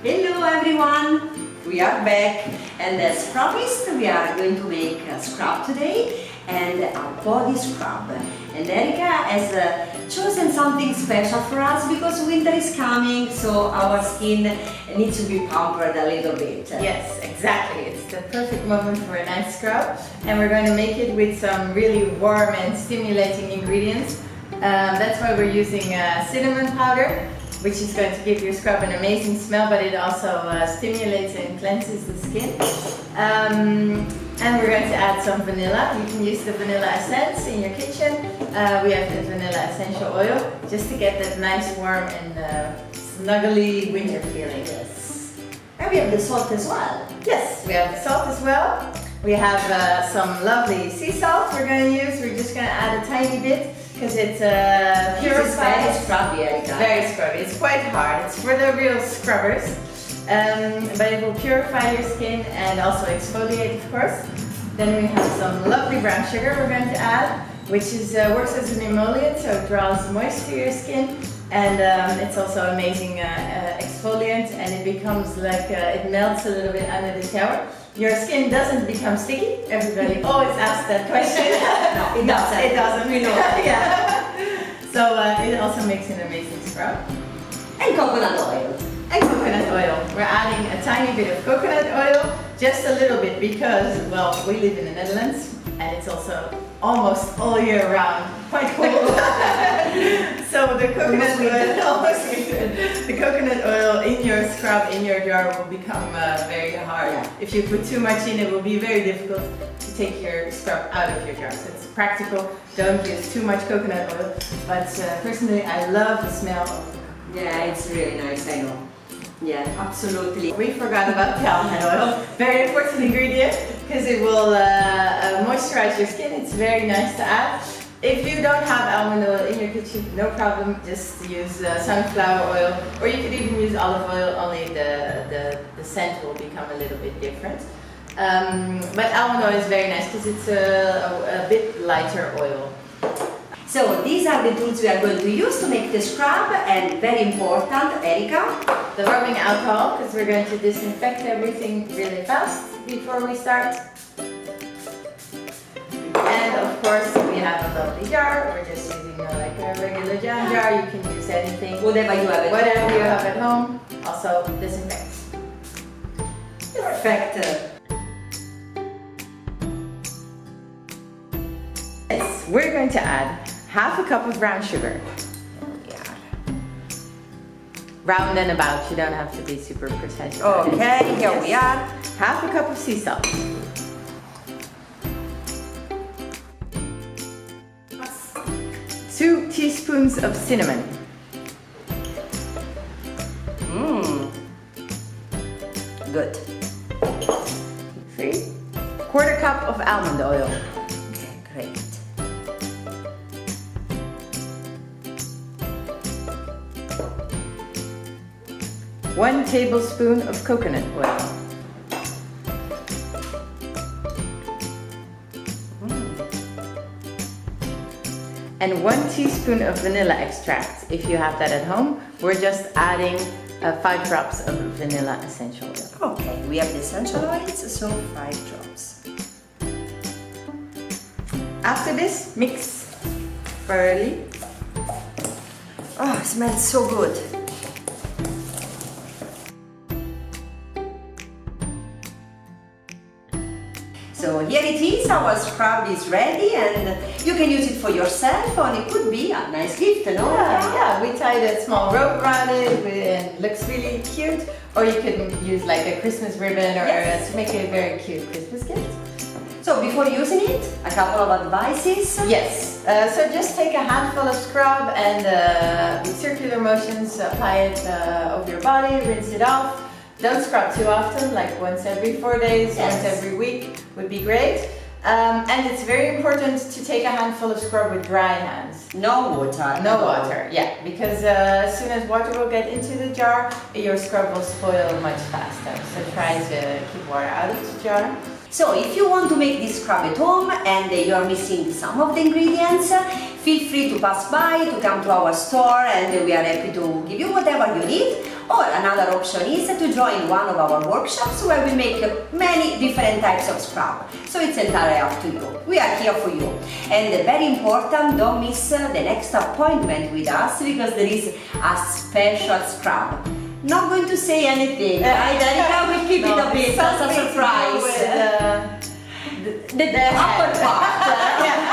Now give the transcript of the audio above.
Hello everyone! We are back, and as promised we are going to make a scrub today, and a body scrub. And Erica has chosen something special for us because winter is coming, so our skin needs to be pampered a little bit. Yes, exactly. It's the perfect moment for a nice scrub, and we're going to make it with some really warm and stimulating ingredients. That's why we're using cinnamon powder, which is going to give your scrub an amazing smell, but it also stimulates and cleanses the skin. And we're going to add some vanilla. You can use the vanilla essence in your kitchen. We have the vanilla essential oil, just to get that nice, warm and snuggly winter feeling. Yes. And we have the salt as well. Yes, we have the salt as well. We have some lovely sea salt we're going to use. We're just going to add a tiny bit, because it's purified. It's very scrubby, Erica. Very scrubby. It's quite hard. It's for the real scrubbers. But it will purify your skin and also exfoliate, of course. Then we have some lovely brown sugar we're going to add, which works as an emollient, so it draws moisture to your skin. And it's also amazing exfoliant, and it becomes like, it melts a little bit under the shower. Your skin doesn't become sticky. Everybody always asks that question. No, it doesn't. It doesn't. We know that. Yeah. So it also makes an amazing scrub. And coconut oil. And coconut oil. We're adding a tiny bit of coconut oil, just a little bit, because, well, we live in the Netherlands, and it's also almost all year round quite cold. So the coconut oil, the coconut oil in your scrub, in your jar, will become very hard. Yeah. If you put too much in, it will be very difficult to take your scrub out of your jar. So it's practical. Don't use too much coconut oil. But personally, I love the smell of the coconut. Yeah, it's really nice, I know. Yeah, absolutely. We forgot about the almond oil. Very important ingredient, because it will moisturize your skin. It's very nice to add. If you don't have almond oil in your kitchen, no problem. Just use sunflower oil, or you could even use olive oil. Only the scent will become a little bit different. But almond oil is very nice because it's a bit lighter oil. So these are the tools we are going to use to make the scrub, and very important, Erica, the rubbing alcohol, because we're going to disinfect everything really fast before we start. And of course we have a lovely jar. We're just using like a regular jam jar. You can use anything, whatever you have at home. Also disinfects. Perfect. Yes, we're going to add half a cup of brown sugar. Round and about, you don't have to be super precise. Okay, here we are. Half a cup of sea salt. 2 teaspoons of cinnamon. Good. 1/4 cup of almond oil. Okay, great. 1 tablespoon of coconut oil. And 1 teaspoon of vanilla extract. If you have that at home, we're just adding 5 drops of vanilla essential oil. Okay, we have the essential oils, so 5 drops. After this, mix thoroughly. Oh, it smells so good. So here it is, our scrub is ready, and you can use it for yourself, and it could be a nice gift, no? Yeah, we tied a small rope around it, and it looks really cute. Or you can use like a Christmas ribbon, or to make it a very cute Christmas gift. So before using it, a couple of advices. Yes, so just take a handful of scrub and with circular motions apply it over your body, rinse it off. Don't scrub too often, like once every 4 days, once every week would be great. And it's very important to take a handful of scrub with dry hands. No water. No water, yeah, because as soon as water will get into the jar, your scrub will spoil much faster. So try to keep water out of the jar. So if you want to make this scrub at home and you're missing some of the ingredients, feel free to pass by, to come to our store, and we are happy to give you whatever you need. Or another option is to join one of our workshops where we make many different types of scrub. So it's entirely up to you. We are here for you. And very important, don't miss the next appointment with us, because there is a special scrub. Not going to say anything, right, Erica? We keep it a bit as a surprise. The upper part. Yeah.